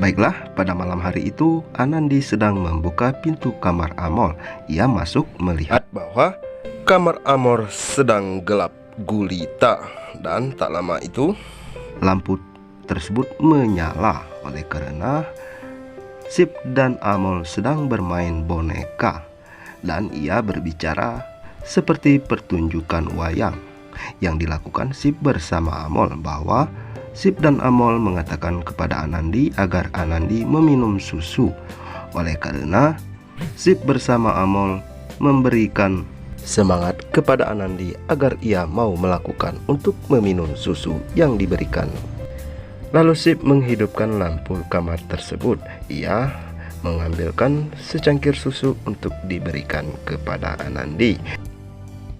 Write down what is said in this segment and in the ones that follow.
Baiklah, pada malam hari itu Anandi sedang membuka pintu kamar Amol. Ia masuk melihat bahwa kamar Amol sedang gelap gulita. Dan tak lama itu lampu tersebut menyala oleh karena Sip dan Amol sedang bermain boneka. Dan ia berbicara seperti pertunjukan wayang yang dilakukan Sip bersama Amol, bahwa Sip dan Amol mengatakan kepada Anandi agar Anandi meminum susu. Oleh karena Sip bersama Amol memberikan semangat kepada Anandi agar ia mau melakukan untuk meminum susu yang diberikan. Lalu Sip menghidupkan lampu kamar tersebut. Ia mengambilkan secangkir susu untuk diberikan kepada Anandi,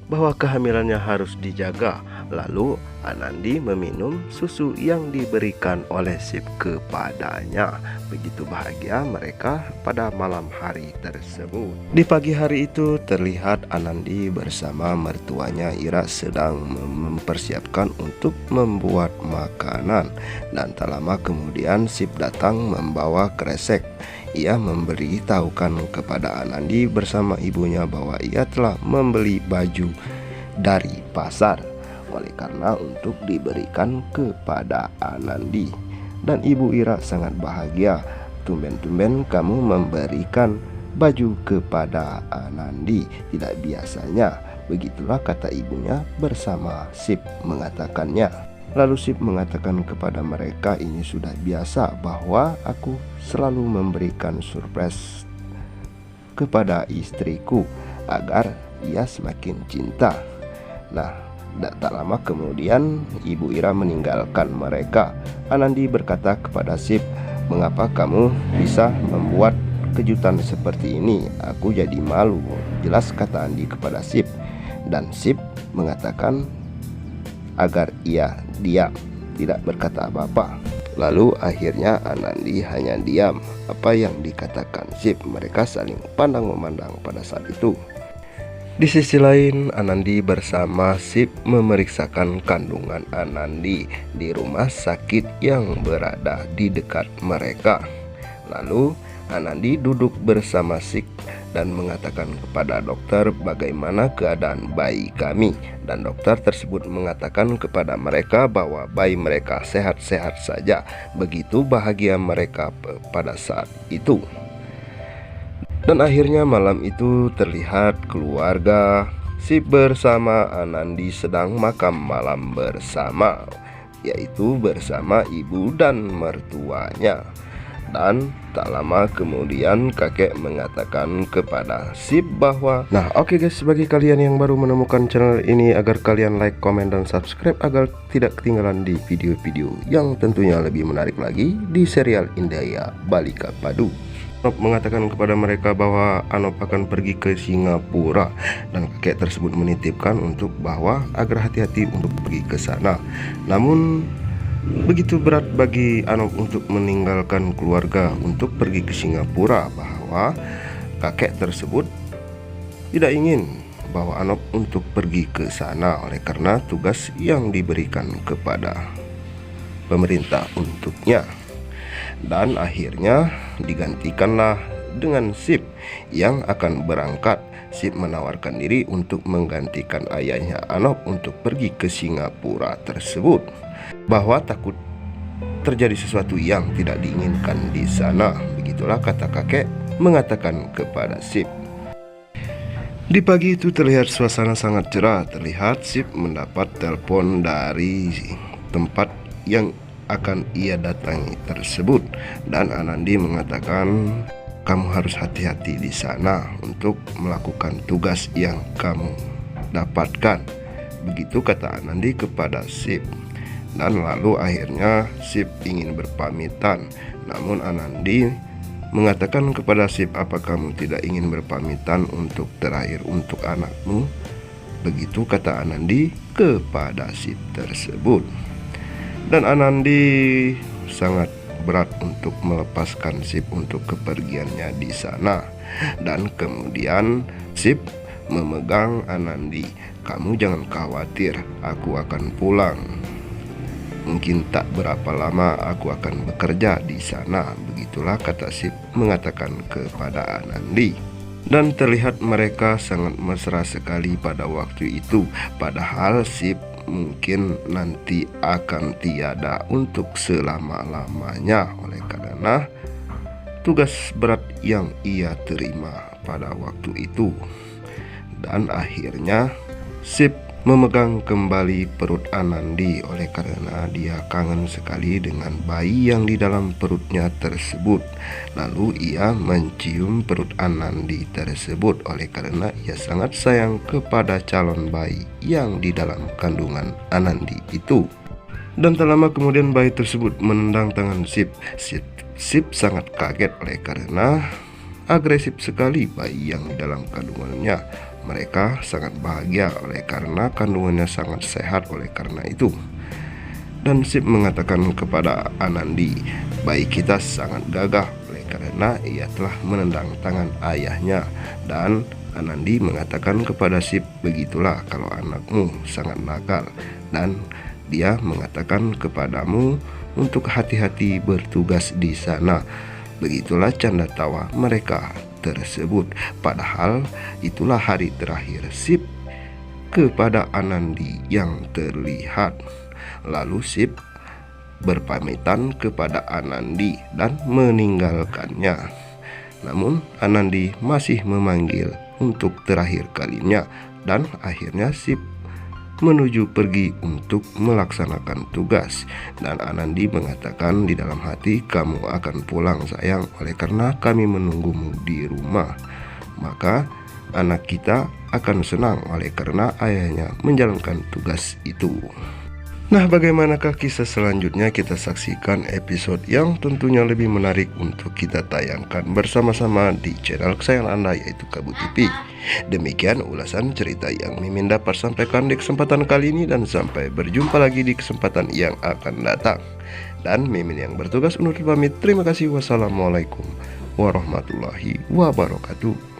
bahwa kehamilannya harus dijaga. Lalu Anandi meminum susu yang diberikan oleh Sip kepadanya. Begitu bahagia mereka pada malam hari tersebut. Di pagi hari itu terlihat Anandi bersama mertuanya Ira sedang mempersiapkan untuk membuat makanan. Dan tak lama kemudian Sip datang membawa kresek. Ia memberitahukan kepada Anandi bersama ibunya bahwa ia telah membeli baju dari pasar, oleh karena untuk diberikan kepada Anandi. Dan ibu Ira sangat bahagia. Tumben-tumben kamu memberikan baju kepada Anandi, tidak biasanya. Begitulah kata ibunya bersama Sip mengatakannya. Lalu Sip mengatakan kepada mereka, ini sudah biasa bahwa aku selalu memberikan surprise kepada istriku agar ia semakin cinta. Nah, tak lama kemudian ibu Ira meninggalkan mereka. Anandi berkata kepada Sip, mengapa kamu bisa membuat kejutan seperti ini? Aku jadi malu. Jelas kata Andi kepada Sip. Dan Sip mengatakan agar ia diam, tidak berkata apa-apa. Lalu akhirnya Anandi hanya diam. Apa yang dikatakan Sip, mereka saling pandang memandang pada saat itu. Di sisi lain, Anandi bersama Sip memeriksakan kandungan Anandi di rumah sakit yang berada di dekat mereka. Lalu Anandi duduk bersama Sip dan mengatakan kepada dokter bagaimana keadaan bayi kami. Dan dokter tersebut mengatakan kepada mereka bahwa bayi mereka sehat-sehat saja. Begitu bahagia mereka pada saat itu. Dan akhirnya malam itu terlihat keluarga Sip bersama Anandi sedang makan malam bersama, yaitu bersama ibu dan mertuanya. Dan tak lama kemudian kakek mengatakan kepada Sip bahwa oke guys, bagi kalian yang baru menemukan channel ini, agar kalian like, komen, dan subscribe agar tidak ketinggalan di video-video yang tentunya lebih menarik lagi di serial Indaya Balika Padu. Anop mengatakan kepada mereka bahwa Anop akan pergi ke Singapura, dan kakek tersebut menitipkan untuk bahwa agar hati-hati untuk pergi ke sana. Namun begitu berat bagi Anop untuk meninggalkan keluarga untuk pergi ke Singapura, bahwa kakek tersebut tidak ingin bahwa Anop untuk pergi ke sana oleh karena tugas yang diberikan kepada pemerintah untuknya. Dan akhirnya digantikanlah dengan Sip yang akan berangkat. Sip menawarkan diri untuk menggantikan ayahnya Anop untuk pergi ke Singapura tersebut, bahwa takut terjadi sesuatu yang tidak diinginkan di sana. Begitulah kata kakek mengatakan kepada Sip. Di pagi itu terlihat suasana sangat cerah. Terlihat Sip mendapat telepon dari tempat yang akan ia datangi tersebut. Dan Anandi mengatakan, kamu harus hati-hati di sana untuk melakukan tugas yang kamu dapatkan. Begitu kata Anandi kepada Sip. Dan lalu akhirnya Sip ingin berpamitan. Namun Anandi mengatakan kepada Sip, apa kamu tidak ingin berpamitan untuk terakhir untuk anakmu? Begitu kata Anandi kepada Sip tersebut. Dan Anandi sangat berat untuk melepaskan Sip untuk kepergiannya di sana. Dan kemudian Sip memegang Anandi, kamu jangan khawatir, aku akan pulang. Mungkin tak berapa lama aku akan bekerja di sana. Begitulah kata Sip mengatakan kepada Anandi. Dan terlihat mereka sangat mesra sekali pada waktu itu. Padahal Sip mungkin nanti akan tiada untuk selama-lamanya oleh karena tugas berat yang ia terima pada waktu itu. Dan akhirnya Sip memegang kembali perut Anandi oleh karena dia kangen sekali dengan bayi yang di dalam perutnya tersebut. Lalu ia mencium perut Anandi tersebut oleh karena ia sangat sayang kepada calon bayi yang di dalam kandungan Anandi itu. Dan tak lama kemudian bayi tersebut menendang tangan Sip. Sip sangat kaget oleh karena agresif sekali bayi yang di dalam kandungannya. Mereka sangat bahagia oleh karena kandungannya sangat sehat oleh karena itu. Dan Sip mengatakan kepada Anandi, bayi kita sangat gagah oleh karena ia telah menendang tangan ayahnya. Dan Anandi mengatakan kepada Sip, begitulah kalau anakmu sangat nakal. Dan dia mengatakan kepadamu untuk hati-hati bertugas di sana. Begitulah canda tawa mereka tersebut. Padahal itulah hari terakhir Sip kepada Anandi yang terlihat. Lalu Sip berpamitan kepada Anandi dan meninggalkannya. Namun Anandi masih memanggil untuk terakhir kalinya. Dan akhirnya Sip menuju pergi untuk melaksanakan tugas. Dan Anandi mengatakan di dalam hati, kamu akan pulang sayang, oleh karena kami menunggumu di rumah. Maka anak kita akan senang oleh karena ayahnya menjalankan tugas itu. Nah, bagaimanakah kisah selanjutnya? Kita saksikan episode yang tentunya lebih menarik untuk kita tayangkan bersama-sama di channel kesayangan Anda, yaitu Kabut TV. Demikian ulasan cerita yang Mimin dapat sampaikan di kesempatan kali ini, dan sampai berjumpa lagi di kesempatan yang akan datang. Dan Mimin yang bertugas undur pamit. Terima kasih. Wassalamualaikum warahmatullahi wabarakatuh.